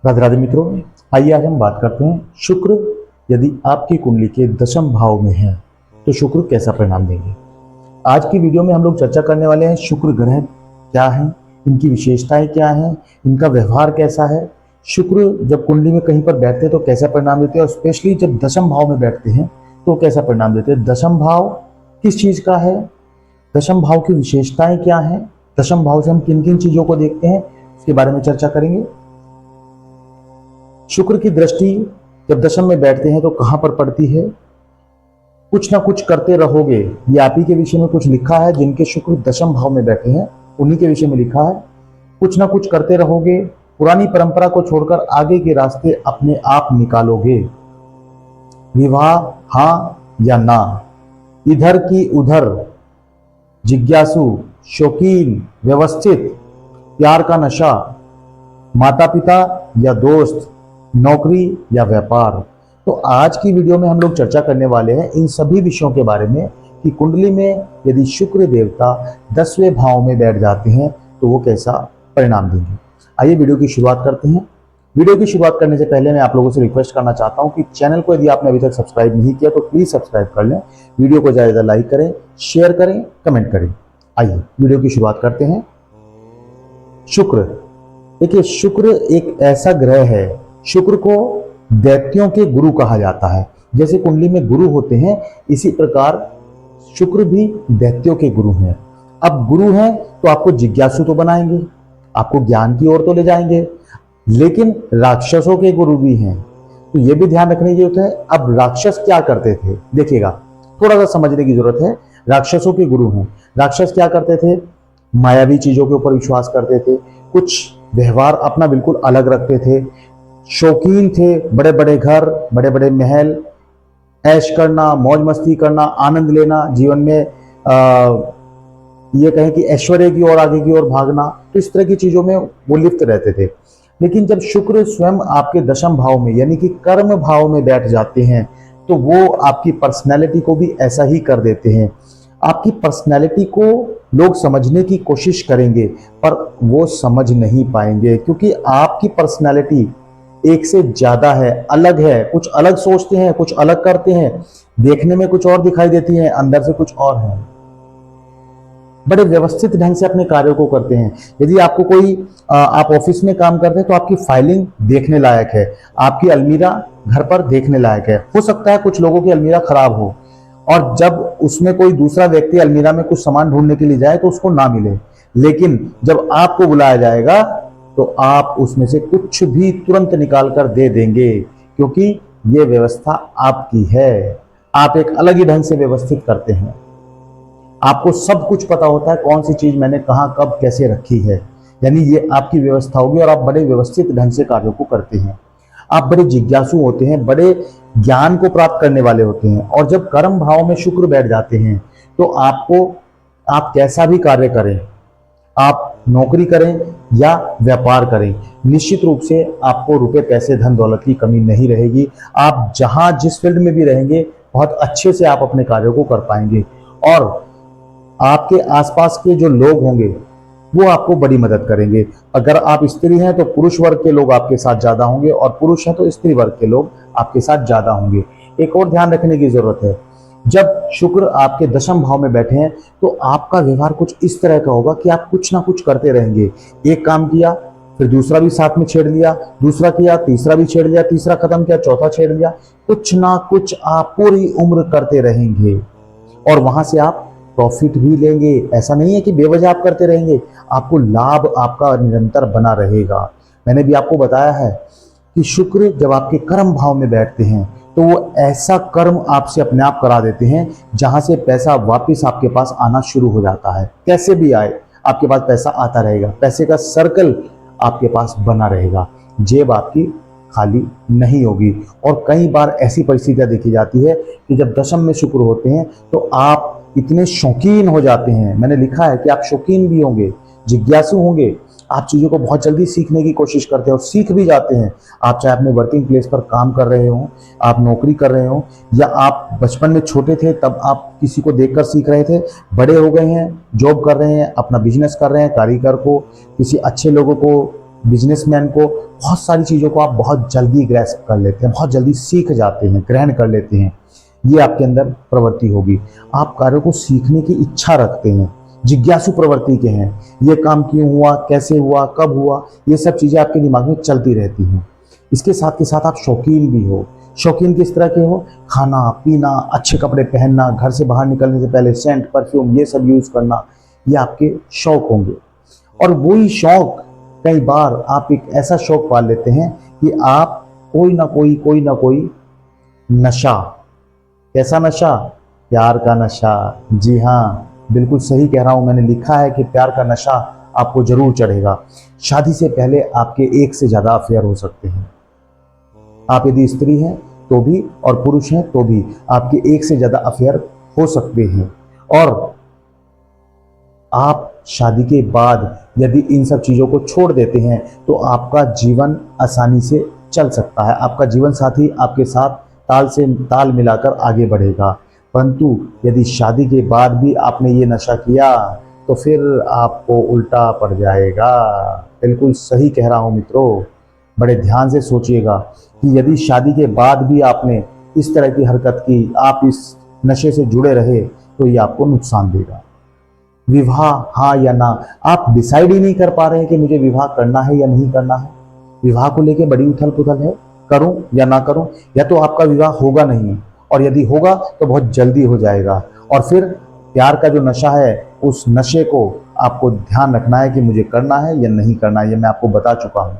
राधे राधे मित्रों, आइए आज हम बात करते हैं शुक्र यदि आपकी कुंडली के दशम भाव में है तो शुक्र कैसा परिणाम देंगे। आज की वीडियो में हम लोग चर्चा करने वाले हैं शुक्र ग्रह क्या है, इनकी विशेषताएं क्या हैं, इनका व्यवहार कैसा है, शुक्र जब कुंडली में कहीं पर बैठते हैं तो कैसा परिणाम देते हैं और स्पेशली जब दशम भाव में बैठते हैं तो कैसा परिणाम देते हैं। दशम भाव किस चीज का है, दशम भाव की विशेषताएं क्या हैं, दशम भाव से हम किन किन चीजों को देखते हैं, इसके बारे में चर्चा करेंगे। शुक्र की दृष्टि जब दशम में बैठते हैं तो कहां पर पड़ती है। कुछ ना कुछ करते रहोगे, ये आप ही के विषय में कुछ लिखा है। जिनके शुक्र दशम भाव में बैठे हैं उन्हीं के विषय में लिखा है। कुछ ना कुछ करते रहोगे, पुरानी परंपरा को छोड़कर आगे के रास्ते अपने आप निकालोगे। विवाह हाँ या ना, इधर की उधर, जिज्ञासु, शौकीन, व्यवस्थित, प्यार का नशा, माता पिता या दोस्त, नौकरी या व्यापार। तो आज की वीडियो में हम लोग चर्चा करने वाले हैं इन सभी विषयों के बारे में कि कुंडली में यदि शुक्र देवता 10वें भाव में बैठ जाते हैं तो वो कैसा परिणाम देंगे। आइए वीडियो की शुरुआत करते हैं। वीडियो की शुरुआत करने से पहले मैं आप लोगों से रिक्वेस्ट करना चाहता हूं कि चैनल को यदि आपने अभी तक सब्सक्राइब नहीं किया तो प्लीज सब्सक्राइब कर लें, वीडियो को ज्यादा लाइक करें, शेयर करें, कमेंट करें। आइए वीडियो की शुरुआत करते हैं। शुक्र, देखिए शुक्र एक ऐसा ग्रह है, शुक्र को दैत्यों के गुरु कहा जाता है। जैसे कुंडली में गुरु होते हैं इसी प्रकार शुक्र भी दैत्यों के गुरु हैं। अब गुरु हैं तो आपको जिज्ञासु तो बनाएंगे, आपको ज्ञान की ओर तो ले जाएंगे, लेकिन राक्षसों के गुरु भी हैं। तो ये भी ध्यान रखने की जरूरत है। अब राक्षस क्या करते थे देखिएगा, थोड़ा सा समझने की जरूरत है। राक्षसों के गुरु हैं। राक्षस क्या करते थे, मायावी चीजों के ऊपर विश्वास करते थे, कुछ व्यवहार अपना बिल्कुल अलग रखते थे, शौकीन थे, बड़े बड़े घर, बड़े बड़े महल, ऐश करना, मौज मस्ती करना, आनंद लेना, जीवन में ये कहें कि ऐश्वर्य की ओर, आगे की ओर भागना। तो इस तरह की चीजों में वो लिप्त रहते थे। लेकिन जब शुक्र स्वयं आपके दशम भाव में यानी कि कर्म भाव में बैठ जाते हैं तो वो आपकी पर्सनैलिटी को भी ऐसा ही कर देते हैं। आपकी पर्सनैलिटी को लोग समझने की कोशिश करेंगे पर वो समझ नहीं पाएंगे, क्योंकि आपकी पर्सनैलिटी एक से ज्यादा है, अलग है। कुछ अलग सोचते हैं, कुछ अलग करते हैं, देखने में कुछ और दिखाई देती है, अंदर से कुछ और है। बड़े व्यवस्थित ढंग से अपने कार्यों को करते हैं। यदि आपको कोई आप ऑफिस में काम करते हैं तो आपकी फाइलिंग देखने लायक है, आपकी अलमीरा घर पर देखने लायक है। हो सकता है कुछ लोगों की अलमीरा खराब हो और जब उसमें कोई दूसरा व्यक्ति अलमीरा में कुछ सामान ढूंढने के लिए जाए तो उसको ना मिले, लेकिन जब आपको बुलाया जाएगा तो आप उसमें से कुछ भी तुरंत निकाल कर दे देंगे, क्योंकि ये व्यवस्था आपकी है। आप एक अलग ही ढंग से व्यवस्थित करते हैं। आपको सब कुछ पता होता है कौन सी चीज मैंने कहां कब कैसे रखी है, यानी ये आपकी व्यवस्था होगी और आप बड़े व्यवस्थित ढंग से कार्यों को करते हैं। आप बड़े जिज्ञासु होते हैं, बड़े ज्ञान को प्राप्त करने वाले होते हैं। और जब कर्म भाव में शुक्र बैठ जाते हैं तो आप कैसा भी कार्य करें, आप नौकरी करें या व्यापार करें, निश्चित रूप से आपको रुपए पैसे धन दौलत की कमी नहीं रहेगी। आप जहां जिस फील्ड में भी रहेंगे बहुत अच्छे से आप अपने कार्यों को कर पाएंगे और आपके आसपास के जो लोग होंगे वो आपको बड़ी मदद करेंगे। अगर आप स्त्री हैं तो पुरुष वर्ग के लोग आपके साथ ज्यादा होंगे और पुरुष हैं तो स्त्री वर्ग के लोग आपके साथ ज्यादा होंगे। एक और ध्यान रखने की जरूरत है, जब शुक्र आपके दशम भाव में बैठे हैं तो आपका व्यवहार कुछ इस तरह का होगा कि आप कुछ ना कुछ करते रहेंगे। एक काम किया फिर दूसरा भी साथ में छेड़ लिया, दूसरा किया तीसरा भी छेड़ लिया, तीसरा खत्म किया चौथा छेड़ लिया। कुछ ना कुछ आप पूरी उम्र करते रहेंगे और वहां से आप प्रॉफिट भी लेंगे। ऐसा नहीं है कि बेवजह आप करते रहेंगे, आपको लाभ आपका निरंतर बना रहेगा। मैंने भी आपको बताया है कि शुक्र जब आपके कर्म भाव में बैठते हैं तो वो ऐसा कर्म आपसे अपने आप करा देते हैं जहां से पैसा वापस आपके पास आना शुरू हो जाता है। कैसे भी आए आपके पास पैसा आता रहेगा, पैसे का सर्कल आपके पास बना रहेगा, जेब आपकी खाली नहीं होगी। और कई बार ऐसी परिस्थितियां देखी जाती है कि जब दशम में शुक्र होते हैं तो आप इतने शौकीन हो जाते हैं। मैंने लिखा है कि आप शौकीन भी होंगे, जिज्ञासु होंगे, आप चीज़ों को बहुत जल्दी सीखने की कोशिश करते हैं और सीख भी जाते हैं। आप चाहे अपने वर्किंग प्लेस पर काम कर रहे हो, आप नौकरी कर रहे हो, या आप बचपन में छोटे थे तब आप किसी को देखकर सीख रहे थे, बड़े हो गए हैं, जॉब कर रहे हैं, अपना बिजनेस कर रहे हैं, कारीगर को, किसी अच्छे लोगों को बिजनेसमैन को बहुत सारी चीज़ों को आप बहुत जल्दी ग्रैस्प कर लेते हैं, बहुत जल्दी सीख जाते हैं, ग्रहण कर लेते हैं। ये आपके अंदर प्रवृत्ति होगी। आप कार्यों को सीखने की इच्छा रखते हैं, जिज्ञासु प्रवृत्ति के हैं। ये काम क्यों हुआ, कैसे हुआ, कब हुआ, ये सब चीज़ें आपके दिमाग में चलती रहती हैं। इसके साथ के साथ आप शौकीन भी हो। शौकीन किस तरह के हो? खाना पीना, अच्छे कपड़े पहनना, घर से बाहर निकलने से पहले सेंट, परफ्यूम, ये सब यूज़ करना, ये आपके शौक होंगे। और वही शौक कई बार आप एक ऐसा शौक पाल लेते हैं कि आप कोई ना कोई नशा, कैसा नशा? प्यार का नशा। जी हाँ, बिल्कुल सही कह रहा हूं, मैंने लिखा है कि प्यार का नशा आपको जरूर चढ़ेगा। शादी से पहले आपके एक से ज्यादा अफेयर हो सकते हैं। आप यदि स्त्री हैं तो भी और पुरुष हैं तो भी आपके एक से ज्यादा अफेयर हो सकते हैं। और आप शादी के बाद यदि इन सब चीजों को छोड़ देते हैं तो आपका जीवन आसानी से चल सकता है। आपका जीवन साथी आपके साथ ताल से ताल मिलाकर आगे बढ़ेगा। परंतु यदि शादी के बाद भी आपने ये नशा किया तो फिर आपको उल्टा पड़ जाएगा। बिल्कुल सही कह रहा हूं मित्रों, बड़े ध्यान से सोचिएगा कि यदि शादी के बाद भी आपने इस तरह की हरकत की, आप इस नशे से जुड़े रहे, तो ये आपको नुकसान देगा। विवाह हाँ या ना, आप डिसाइड ही नहीं कर पा रहे हैं कि मुझे विवाह करना है या नहीं करना है। विवाह को लेके बड़ी उथल पुथल है, करूं या ना करूं। या तो आपका विवाह होगा नहीं, और यदि होगा तो बहुत जल्दी हो जाएगा। और फिर प्यार का जो नशा है, उस नशे को आपको ध्यान रखना है कि मुझे करना है या नहीं करना है। ये मैं आपको बता चुका हूं।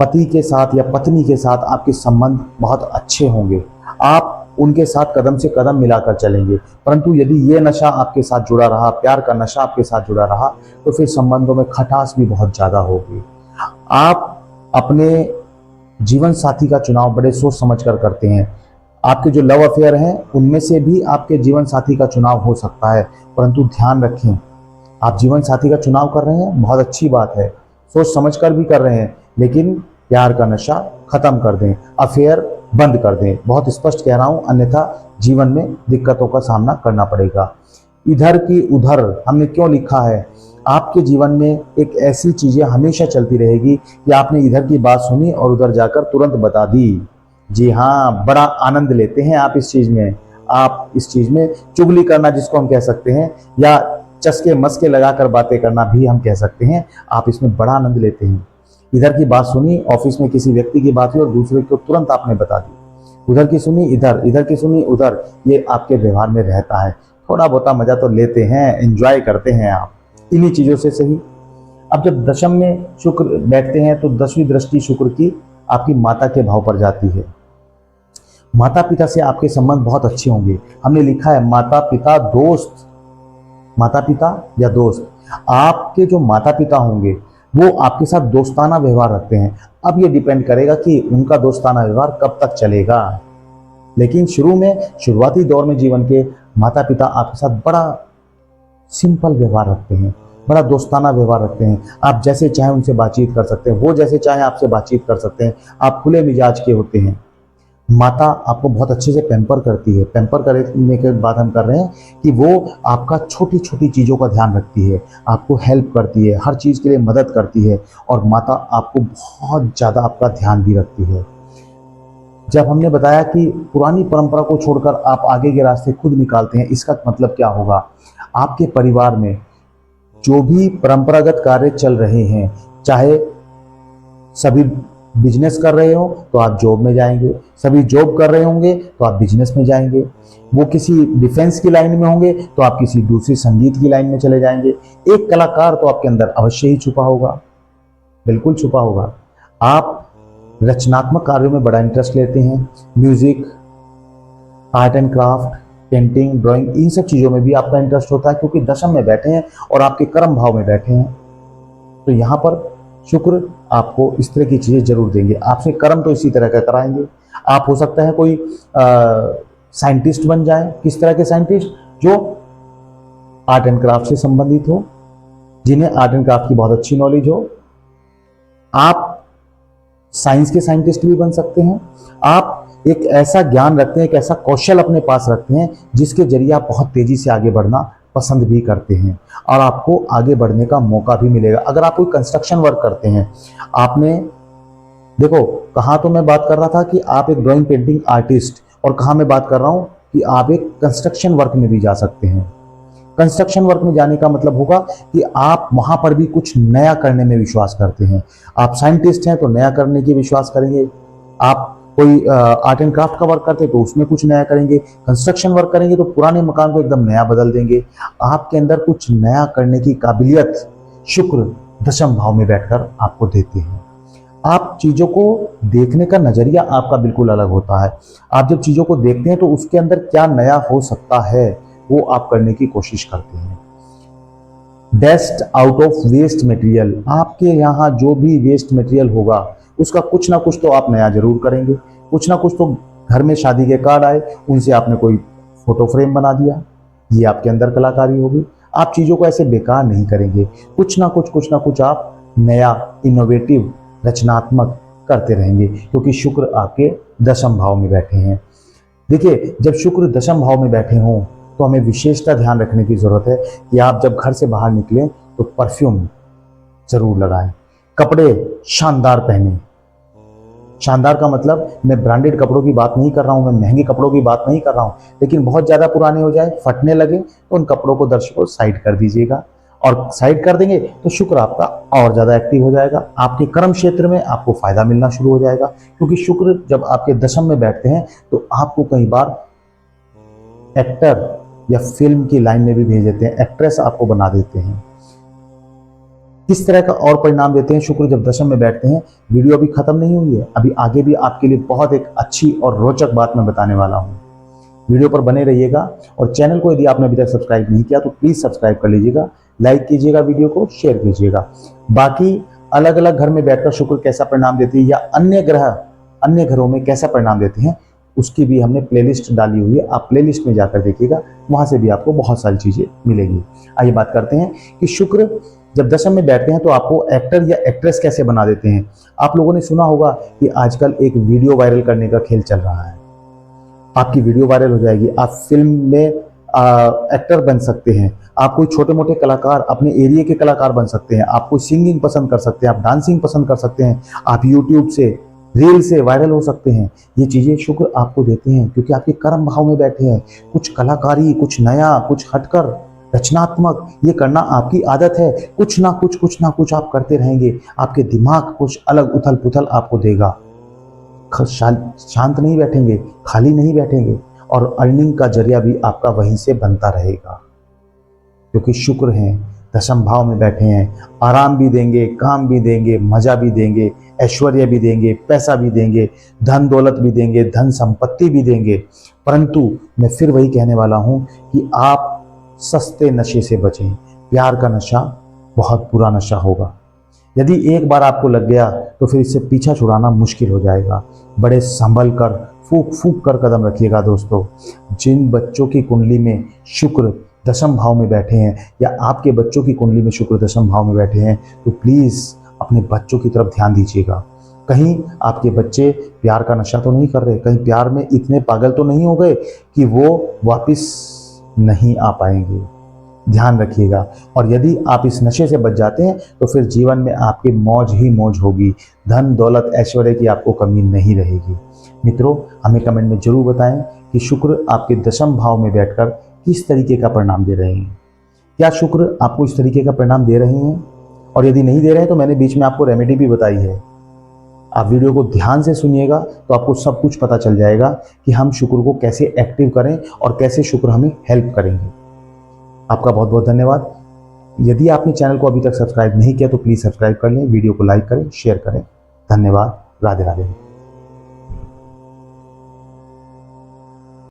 पति के साथ या पत्नी के साथ आपके संबंध बहुत अच्छे होंगे, आप उनके साथ कदम से कदम मिलाकर चलेंगे। परंतु यदि ये नशा आपके साथ जुड़ा रहा, प्यार का नशा आपके साथ जुड़ा रहा, तो फिर संबंधों में खटास भी बहुत ज्यादा होगी। आप अपने जीवन साथी का चुनाव बड़े सोच समझ कर करते हैं। आपके जो लव अफेयर हैं उनमें से भी आपके जीवन साथी का चुनाव हो सकता है। परंतु ध्यान रखें, आप जीवन साथी का चुनाव कर रहे हैं, बहुत अच्छी बात है, सोच समझ कर भी कर रहे हैं, लेकिन प्यार का नशा खत्म कर दें, अफेयर बंद कर दें। बहुत स्पष्ट कह रहा हूं, अन्यथा जीवन में दिक्कतों का सामना करना पड़ेगा। इधर की उधर हमने क्यों लिखा है? आपके जीवन में एक ऐसी चीजें हमेशा चलती रहेगी कि आपने इधर की बात सुनी और उधर जाकर तुरंत बता दी। जी हाँ, बड़ा आनंद लेते हैं आप इस चीज में। आप इस चीज में चुगली करना जिसको हम कह सकते हैं, या चस्के मस्के लगाकर बातें करना भी हम कह सकते हैं, आप इसमें बड़ा आनंद लेते हैं। इधर की बात सुनी, ऑफिस में किसी व्यक्ति की बात हुई और दूसरे को तुरंत आपने बता दी। उधर की सुनी इधर, इधर की सुनी उधर, ये आपके व्यवहार में रहता है। थोड़ा बहुत मजा तो लेते हैं, एंजॉय करते हैं आप इन्हीं चीजों से सही। अब जब दशम में शुक्र बैठते हैं तो 10वीं दृष्टि शुक्र की आपकी माता के भाव पर जाती है। माता पिता से आपके संबंध बहुत अच्छे होंगे। हमने लिखा है माता पिता दोस्त, माता पिता या दोस्त। आपके जो माता पिता होंगे वो आपके साथ दोस्ताना व्यवहार रखते हैं। अब ये डिपेंड करेगा कि उनका दोस्ताना व्यवहार कब तक चलेगा, लेकिन शुरुआती दौर में जीवन के माता पिता आपके साथ बड़ा सिंपल व्यवहार रखते हैं, बड़ा दोस्ताना व्यवहार रखते हैं। आप जैसे चाहे उनसे बातचीत कर सकते हैं, वो जैसे चाहे आपसे बातचीत कर सकते हैं। आप खुले मिजाज के होते हैं। माता आपको बहुत अच्छे से पैम्पर करती है। पैम्पर करने के बाद हम कर रहे हैं कि वो आपका छोटी छोटी चीज़ों का ध्यान रखती है, आपको हेल्प करती है, हर चीज़ के लिए मदद करती है, और माता आपको बहुत ज़्यादा आपका ध्यान भी रखती है। जब हमने बताया कि पुरानी परंपरा को छोड़कर आप आगे के रास्ते खुद निकालते हैं, इसका मतलब क्या होगा? आपके परिवार में जो भी परंपरागत कार्य चल रहे हैं, चाहे सभी बिजनेस कर रहे हो तो आप जॉब में जाएंगे, सभी जॉब कर रहे होंगे तो आप बिजनेस में जाएंगे, वो किसी डिफेंस की लाइन में होंगे तो आप किसी दूसरी संगीत की लाइन में चले जाएंगे। एक कलाकार तो आपके अंदर अवश्य ही छुपा होगा, बिल्कुल छुपा होगा। आप रचनात्मक कार्यों में बड़ा इंटरेस्ट लेते हैं, music, art and craft, painting, drawing, इन सब चीजों में भी आपका इंटरेस्ट होता है, क्योंकि दशम में बैठे हैं और आपके कर्म भाव में बैठे हैं। तो यहाँ पर शुक्र आपको इस तरह की चीजें जरूर देंगे। आपसे कर्म तो इसी तरह का कराएंगे। आप हो सकता है कोई साइंटिस्ट बन जाए। किस तरह के साइंटिस्ट? जो आर्ट एंड क्राफ्ट से संबंधित हो, जिन्हें आर्ट एंड क्राफ्ट की बहुत अच्छी नॉलेज हो। आप साइंस के साइंटिस्ट भी बन सकते हैं। आप एक ऐसा ज्ञान रखते हैं, एक ऐसा कौशल अपने पास रखते हैं जिसके जरिए आप बहुत तेजी से आगे बढ़ना पसंद भी करते हैं और आपको आगे बढ़ने का मौका भी मिलेगा। अगर आप कोई कंस्ट्रक्शन वर्क करते हैं, आपने देखो कहाँ तो मैं बात कर रहा था कि आप एक ड्राइंग पेंटिंग आर्टिस्ट, और कहाँ मैं बात कर रहा हूँ कि आप एक कंस्ट्रक्शन वर्क में भी जा सकते हैं। कंस्ट्रक्शन वर्क में जाने का मतलब होगा कि आप वहां पर भी कुछ नया करने में विश्वास करते हैं। आप साइंटिस्ट हैं तो नया करने की विश्वास करेंगे, आप कोई आर्ट एंड क्राफ्ट का वर्क करते हैं तो उसमें कुछ नया करेंगे, कंस्ट्रक्शन वर्क करेंगे तो पुराने मकान को एकदम नया बदल देंगे। आपके अंदर कुछ नया करने की काबिलियत शुक्र दशम भाव में बैठकर आपको देते हैं। आप चीजों को देखने का नजरिया आपका बिल्कुल अलग होता है। आप जब चीजों को देखते हैं तो उसके अंदर क्या नया हो सकता है वो आप करने की कोशिश करते हैं। Best out of waste material, आपके यहाँ जो भी वेस्ट मटेरियल होगा उसका कुछ ना कुछ तो आप नया जरूर करेंगे। कुछ ना कुछ तो घर में शादी के कार्ड आए, उनसे आपने कोई फोटो फ्रेम बना दिया, ये आपके अंदर कलाकारी होगी। आप चीजों को ऐसे बेकार नहीं करेंगे, कुछ ना कुछ आप नया इनोवेटिव रचनात्मक करते रहेंगे, क्योंकि शुक्र आपके दशम भाव में बैठे हैं। देखिए, जब शुक्र दशम भाव में बैठे हों तो हमें विशेषता ध्यान रखने की जरूरत है कि आप जब घर से बाहर निकलें तो परफ्यूम जरूर लगाएं, कपड़े शानदार पहने। शानदार का मतलब मैं ब्रांडेड कपड़ों की बात नहीं कर रहा हूं, मैं महंगे कपड़ों की बात नहीं कर रहा हूं, लेकिन बहुत ज्यादा पुराने हो जाए, फटने लगे तो उन कपड़ों को दर्शकों साइड कर दीजिएगा। और साइड कर देंगे तो शुक्र आपका और ज्यादा एक्टिव हो जाएगा, आपके कर्म क्षेत्र में आपको फायदा मिलना शुरू हो जाएगा। क्योंकि शुक्र जब आपके दशम में बैठते हैं तो आपको कई बार एक्टर या फिल्म की लाइन में भी भेज देते हैं, एक्ट्रेस आपको बना देते हैं। किस तरह का और परिणाम देते हैं शुक्र जब दशम में बैठते हैं, वीडियो अभी खत्म नहीं हुई है, अभी आगे भी आपके लिए बहुत एक अच्छी और रोचक बात मैं बताने वाला हूं। वीडियो पर बने रहिएगा और चैनल को यदि आपने अभी तक सब्सक्राइब नहीं किया तो प्लीज सब्सक्राइब कर लीजिएगा, लाइक कीजिएगा, वीडियो को शेयर कीजिएगा। बाकी अलग अलग घर में बैठकर शुक्र कैसा परिणाम देते हैं या अन्य ग्रह अन्य घरों में कैसा परिणाम देते हैं, उसकी भी हमने प्लेलिस्ट डाली हुई है, आप प्लेलिस्ट में जाकर देखिएगा, वहां से भी आपको बहुत सारी चीजें मिलेंगी। आइए बात करते हैं कि शुक्र जब दशम में बैठते हैं तो आपको एक्टर या एक्ट्रेस कैसे बना देते हैं। आप लोगों ने सुना होगा कि आजकल एक वीडियो वायरल करने का खेल चल रहा है, आपकी वीडियो वायरल हो जाएगी, आप फिल्म में एक्टर बन सकते हैं, आप कोई छोटे मोटे कलाकार अपने एरिया के कलाकार बन सकते हैं, आप कोई सिंगिंग पसंद कर सकते हैं, आप डांसिंग पसंद कर सकते हैं, आप यूट्यूब से रील से वायरल हो सकते हैं। ये चीजें शुक्र आपको देते हैं क्योंकि आपके कर्म भाव में बैठे हैं। कुछ कलाकारी, कुछ नया, कुछ हटकर रचनात्मक ये करना आपकी आदत है। कुछ ना कुछ आप करते रहेंगे, आपके दिमाग कुछ अलग उथल पुथल आपको देगा। शांत नहीं बैठेंगे, खाली नहीं बैठेंगे, और अर्निंग का जरिया भी आपका वहीं से बनता रहेगा क्योंकि शुक्र हैं दशम भाव में बैठे हैं। आराम भी देंगे, काम भी देंगे, मजा भी देंगे, ऐश्वर्य भी देंगे, पैसा भी देंगे, धन दौलत भी देंगे, धन संपत्ति भी देंगे। परंतु मैं फिर वही कहने वाला हूं कि आप सस्ते नशे से बचें। प्यार का नशा बहुत बुरा नशा होगा, यदि एक बार आपको लग गया तो फिर इससे पीछा छुड़ाना मुश्किल हो जाएगा। बड़े संभल कर, फूक फूक कर कदम रखिएगा दोस्तों। जिन बच्चों की कुंडली में शुक्र दशम भाव में बैठे हैं या आपके बच्चों की कुंडली में शुक्र दशम भाव में बैठे हैं तो प्लीज अपने बच्चों की तरफ ध्यान दीजिएगा। कहीं आपके बच्चे प्यार का नशा तो नहीं कर रहे, कहीं प्यार में इतने पागल तो नहीं हो गए कि वो वापस नहीं आ पाएंगे। ध्यान रखिएगा। और यदि आप इस नशे से बच जाते हैं तो फिर जीवन में आपकी मौज ही मौज होगी, धन दौलत ऐश्वर्य की आपको कमी नहीं रहेगी। मित्रों, हमें कमेंट में जरूर बताएं कि शुक्र आपके दशम भाव में बैठकर किस तरीके का परिणाम दे रहे हैं। क्या शुक्र आपको इस तरीके का परिणाम दे रहे हैं? और यदि नहीं दे रहे हैं तो मैंने बीच में आपको रेमेडी भी बताई है, आप वीडियो को ध्यान से सुनिएगा तो आपको सब कुछ पता चल जाएगा कि हम शुक्र को कैसे एक्टिव करें और कैसे शुक्र हमें हेल्प करेंगे। आपका बहुत बहुत धन्यवाद। यदि आपने चैनल को अभी तक सब्सक्राइब नहीं किया तो प्लीज सब्सक्राइब कर लें, वीडियो को लाइक करें, शेयर करें। धन्यवाद। राधे राधे।